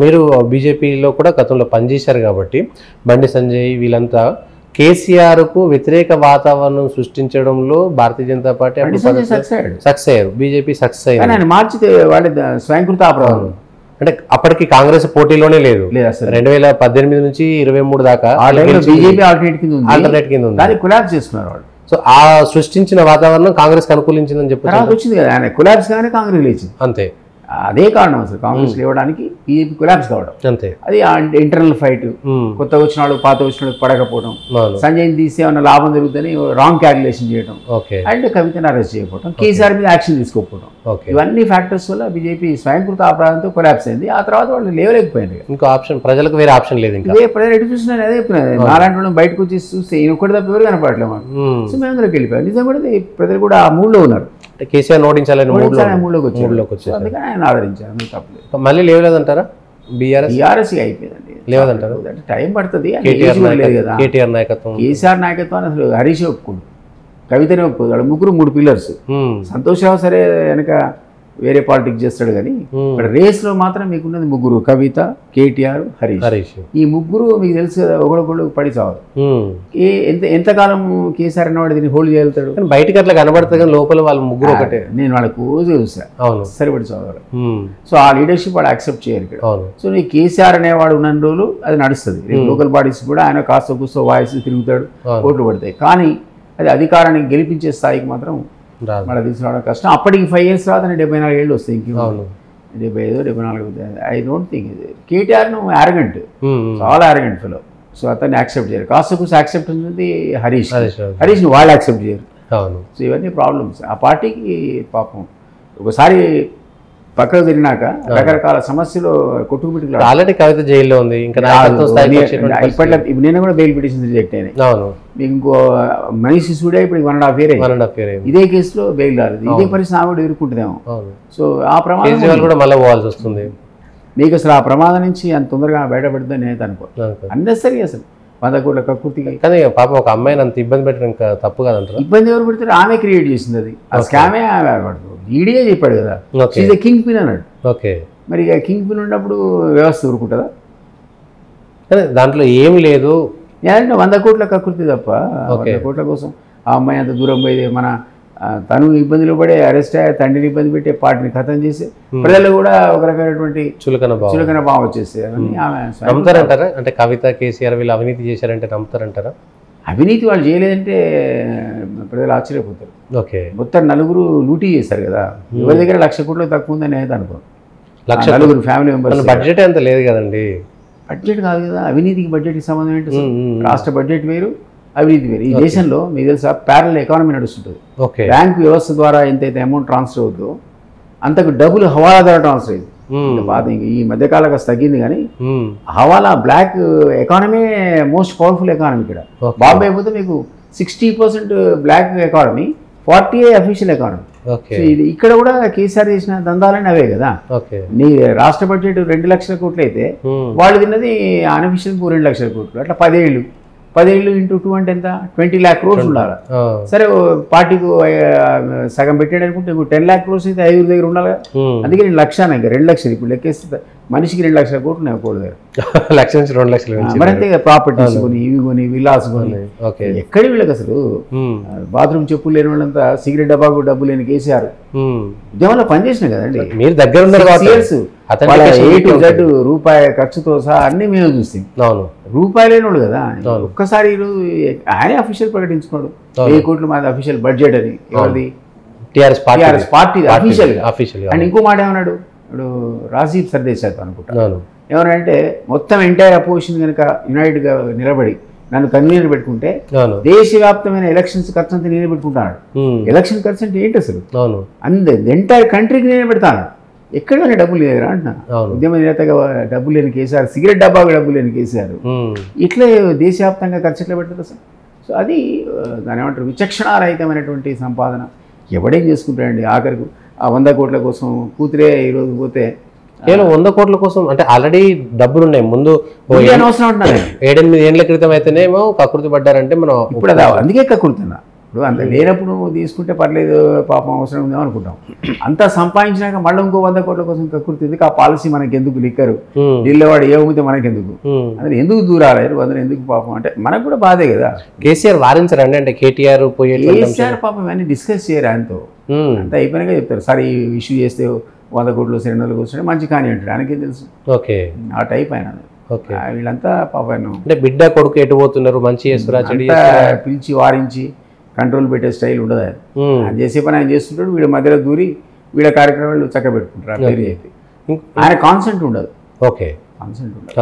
మీరు బీజేపీలో కూడా గతంలో పనిచేశారు కాబట్టి బండి సంజయ్ వీళ్ళంతా కేసీఆర్కు వ్యతిరేక వాతావరణం సృష్టించడంలో భారతీయ జనతా పార్టీ సక్సెస్ అయ్యారు, బీజేపీ సక్సెస్ అయ్యారు. మార్చితే వాళ్ళ స్వయంకృత అపరాధం అంటే అప్పటికి కాంగ్రెస్ పోటీలోనే లేదు. 2018 నుంచి 23 దాకా బీజేపీ ఆల్టర్నేట్ కింద ఉంది, దాన్ని కొలాబ్స్ చేసుకున్నారు వాళ్ళు. సో ఆ సృష్టించిన వాతావరణం కాంగ్రెస్ అనుకూలించిందని చెప్పి వచ్చింది కదా, ఆయన కొలాబ్స్ గానే కాంగ్రెస్ లేచింది. అంతే, అదే కారణం అసలు కాంగ్రెస్ లేవడానికి బీజేపీ కొలాబ్స్ కావడం. అంతే, అది ఇంటర్నల్ ఫైట్, కొత్త వచ్చిన వాళ్ళు పాత వచ్చిన వాళ్ళకి పడకపోవడం, సంజయ్ తీసే ఏమన్నా లాభం జరుగుతుందని రాంగ్ క్యాలిక్యులేషన్ చేయడం, అండ్ కవితను అరెస్ట్ చేయకపోవడం, కేసీఆర్ మీద యాక్షన్ తీసుకోకపోవడం, ఇవన్నీ ఫ్యాక్టర్స్ వల్ల బీజేపీ స్వయంకృత అపరాధంతో కొలాబ్స్ అయింది. ఆ తర్వాత వాళ్ళు లేవలేకపోయింది. ఇంకో ఆప్షన్ ప్రజలకు వేరే ఆప్షన్ లేదు. ఇంకా ప్రజలు ఎటు చూసినా అదే చెప్తున్నారు, నాలాంటి వాళ్ళు బయటకు వచ్చి చూస్తే ఒకటి తప్ప ఎవరు కనపడలేదు మాకు. సో మేము అందులోకి వెళ్ళిపోయాం. నిజం కూడా ప్రజలు కూడా ఆ మూడ్లో ఉన్నారు. కేసీఆర్ ఓడించాలని మూడులోకి వచ్చారు, అందుకని ఆయన ఆదరించారు. తప్పలేదు. మళ్ళీ లేవలేదంటారా? బీఆర్ఎస్ అయిపోయిందండి, లేవదంటారు. టైం పడుతుంది. కేటీఆర్ నాయకత్వం, కేసీఆర్ నాయకత్వాన్ని అసలు హరీష్ ఒప్పుకోడు, కవితనే ఒప్పుకోదు. వాళ్ళు ముగ్గురు 3 పిల్లర్స్. సంతోష్ రావు సరే వెనక వేరే పాలిటిక్స్ చేస్తాడు, కానీ ఇక్కడ రేస్లో మాత్రం మీకున్నది ముగ్గురు, కవిత, కేటీఆర్, హరీష్. ఈ ముగ్గురు మీకు తెలుసు కదా, ఒకళ్ళొకళ్ళు పడి చావరు. ఎంతకాలం కేసీఆర్ అన్నవాడు దీన్ని హోల్డ్ చేయగలుగుతాడు? కానీ బయటకి అట్లా కనబడుతుంది, కానీ లోపల వాళ్ళ ముగ్గురు ఒకటే. నేను వాళ్ళకు చూసాను, సరిపడి చదవాలి. సో ఆ లీడర్షిప్ వాడు యాక్సెప్ట్ చేయరు ఇక్కడ. సో నీ కేసీఆర్ అనేవాడు ఉన్న రోజులు అది నడుస్తుంది. లోకల్ బాడీస్ కూడా ఆయన కాస్త కూస్తో వాయిస్ తిరుగుతాడు, ఓట్లు పడతాయి. కానీ అది అధికారాన్ని గెలిపించే స్థాయికి మాత్రం మళ్ళీ తీసుకురావడం కష్టం. అప్పటికి 5 years తర్వాత 74 ఏళ్ళు వస్తాయి, ఇంక 75, 74. ఐ డోంట్ థింక్ ఇది కేటీఆర్ యారగెంట్, చాలా యారగెంట్ ఫెలో. సో అతన్ని యాక్సెప్ట్ చేయరు. కాస్త కూర్చో యాక్సెప్టెన్స్ ఉంది హరీష్ని వాళ్ళు యాక్సెప్ట్ చేయరు. సో ఇవన్నీ ప్రాబ్లమ్స్. ఆ పార్టీకి పాపం ఒకసారి పక్కకు తిరిగినాక రకరకాల సమస్యలు కొట్టుకుబిట్టుకు. ఆల్రెడీ కవిత జైల్లో ఉంది, ఇంకా ఇప్పట్లో నేను కూడా బెయిల్ పిటిషన్ రిజెక్ట్ అయినాయి. ఇంకో మనిషి సిసోడియా ఇప్పుడు 1.5 year ఇదే కేసులో బెయిల్ రాలేదు. ఇదే పరిస్థితి ఆవిడ ఎదుర్కొంటుందేమో. సో ఆ ప్రమాదం కూడా మళ్ళీ పోవాల్సి వస్తుంది. మీకు అసలు ఆ ప్రమాదం నుంచి అంత తొందరగా బయటపడుతుందని నేను అనుకో. అన్నెసరీ అసలు 100 కోట్ల కకృతికి. కానీ పాపం ఒక అమ్మాయిని అంత ఇబ్బంది పెట్టడం ఇంకా తప్పు కాదంటారు. ఇబ్బంది ఎవరు పెడతారు? ఆమె క్రియేట్ చేసింది అది. ఆ స్కామే ఆమె పడుతుంది. ఈడీఏ చెప్పాడు కదా, ఈజ్ కింగ్ పిన్ అన్నాడు. మరి ఇక కింగ్ పిన్ ఉన్నప్పుడు వ్యవస్థ ఊరుకుంటుందా? కానీ దాంట్లో ఏం లేదు. నేనంటే 100 కోట్ల కకృతి తప్ప 100 కోట్ల కోసం ఆ అమ్మాయి అంత దూరం పోయి మన తను ఇబ్బందులు పడే అరెస్ట్ అయ్యే, తండ్రిని ఇబ్బంది పెట్టే, పార్టీని ఖతం చేసి ప్రజలు కూడా ఒక రకమైనటువంటి చులకన భావం వచ్చేసి ఆమె నమ్ముతారంటారా? అంటే కవిత, కేసీఆర్ వీళ్ళు అవినీతి చేశారంటే నమ్ముతారంటారా? అవినీతి వాళ్ళు చేయలేదంటే ప్రజలు ఆశ్చర్యపోతారు. మొత్తం 9 లూటీ చేశారు కదా, ఎవరి దగ్గర 1,00,000 కోట్లు తక్కువ ఉందని అయితే అనుకో. 9 ఫ్యామిలీ మెంబర్స్. బడ్జెట్ అంత లేదు కదండి. బడ్జెట్ కాదు కదా, అవినీతికి బడ్జెట్కి సంబంధం ఏంటి? రాష్ట్ర బడ్జెట్ వేరు, అవినీతి వేరు. ఈ దేశంలో మీకు తెలుసా ప్యారలల్ ఎకానమీ నడుస్తుంటుంది. బ్యాంకు వ్యవస్థ ద్వారా ఎంతైతే అమౌంట్ ట్రాన్స్ఫర్ అవుతుందో అంతకు డబ్బులు హవాలా ద్వారా ట్రాన్స్ఫర్ అయింది. బాధ ఈ మధ్యకాలం కాస్త తగ్గింది, కానీ హవాలా black economy most powerful economy ఇక్కడ. బాంబే అయిపోతే మీకు 60% బ్లాక్ ఎకానమీ, 40 అఫీషియల్ ఎకానమీ. ఇది ఇక్కడ కూడా కేసీఆర్ చేసిన దందాలని అవే కదా. నీ రాష్ట్ర బడ్జెట్ 2 లక్షల కోట్లు అయితే వాళ్ళు తిన్నది అన్అఫీషియల్ 2 లక్షల కోట్లు. అట్లా 10 ఏళ్ళు ఇంటూ 2 అంటే ఎంత? 20 lakh crores ఉండాలి. సరే పార్టీకి సగం పెట్టాడు అనుకుంటే 10 lakh crores అయితే 5 దగ్గర ఉండాలి. అందుకే నేను 1,00,000 ఇంకా 2 లక్షలు ఇప్పుడు లెక్కేస్తే మనిషికి 2 లక్షల కోట్లు నేను కూడా దగ్గర 1,00,000 నుంచి 2 లక్షలు మరంతే. ప్రాపర్టీస్ కొని, ఇవి కొని, విలాస్ కొని, ఎక్కడి వీళ్ళకి అసలు బాత్రూమ్ చెప్పులు లేని వాళ్ళంతా సిగరెట్ డబ్బాకు డబ్బు లేని కేసీఆర్ ఉద్యమంలో పనిచేసిన కదండి. మీరు దగ్గర Z రూపాయి ఖర్చుతో సహా అన్ని మేము చూస్తాం. రూపాయి లేనివాడు కదా. ఒక్కసారి ఈరోజు ఆయనే అఫీషియల్ ప్రకటించుకున్నాడు 1000 కోట్ల మంది అఫీషియల్ బడ్జెట్ అని. ఎవరిది? TRS party official. అండ్ ఇంకో మాట ఏమన్నాడు ఇప్పుడు రాజీవ్ సర్దేశాయ్ అనుకుంటాను, ఏమనంటే మొత్తం ఎంటైర్ అపోజిషన్ కనుక యునైటెడ్గా నిలబడి నన్ను కన్వీనర్ పెట్టుకుంటే దేశవ్యాప్తమైన ఎలక్షన్స్ ఖర్చు అంతా నేనే పెట్టుకుంటాను. ఎలక్షన్ ఖర్చు అంటే ఏంటి అసలు? ఎంటైర్ కంట్రీకి నేనే పెడతాను. ఎక్కడ డబ్బులు లేదురా అంటున్నా. ఉద్యమ నేతగా డబ్బులు లేని కేసీఆర్, సిగరెట్ డబ్బాకు డబ్బులు లేని కేసీఆర్ ఇట్లే దేశవ్యాప్తంగా ఖర్చు ఎట్లా పెడతారు అసలు? సో అది దాని ఏమంటారు, విచక్షణారహితమైనటువంటి సంపాదన. ఎవడేం చేసుకుంటాడండి? ఆఖరికి ఆ 100 కోట్ల కోసం కూతురే ఈరోజు పోతే కేవలం 100 కోట్ల కోసం అంటే ఆల్రెడీ డబ్బులు ఉన్నాయి. ముందు 7-8 ఏళ్ల క్రితం అయితేనేమో కకృతి పడ్డారంటే మనం ఇప్పుడు అందుకే కకృతున్నా ఇప్పుడు అంత లేనప్పుడు నువ్వు తీసుకుంటే పర్లేదు పాపం అవసరం ఉందేమో అనుకుంటాం. అంతా సంపాదించినాక మళ్ళీ ఇంకో 100 కోట్ల కోసం కక్కుర్తి ఎందుకు? ఆ పాలసీ మనకి ఎందుకు? లిక్కరు ఢిల్లీ వాడు ఏముంటే మనకెందుకు? అది ఎందుకు దూరాలి? వందలు ఎందుకు పాపం? అంటే మనకు కూడా బాధే కదా. కేసీఆర్ వారించరండి, అంటే కేటీఆర్ కేసీఆర్ పాపం ఇవన్నీ డిస్కస్ చేయరు ఆయనతో. అంతా అయిపోయినాక చెప్తారు, సార్ ఈ ఇష్యూ చేస్తే 100 కోట్లు సిలిండర్లు కూర్చొని మంచి కానీ అంటాడు, ఆయనకేం తెలుసు. ఓకే, ఆ టైప్ ఆయన. వీళ్ళంతా పాపం అంటే బిడ్డ కొడుకు ఎటు పోతున్నారు, మంచి చేస్తురా చెడు పిలిచి వారించి కంట్రోల్ పెట్టే స్టైల్ ఉండదు. ఆయన చేసే పని ఆయన చేస్తుంటాడు, వీళ్ళ మధ్యలో దూరి వీళ్ళ కార్యక్రమాలు చక్క పెట్టుకుంటారు. ఆయన కాన్సెంట్ ఉండదు. ఓకే, కాన్సెంట్ ఉండదు.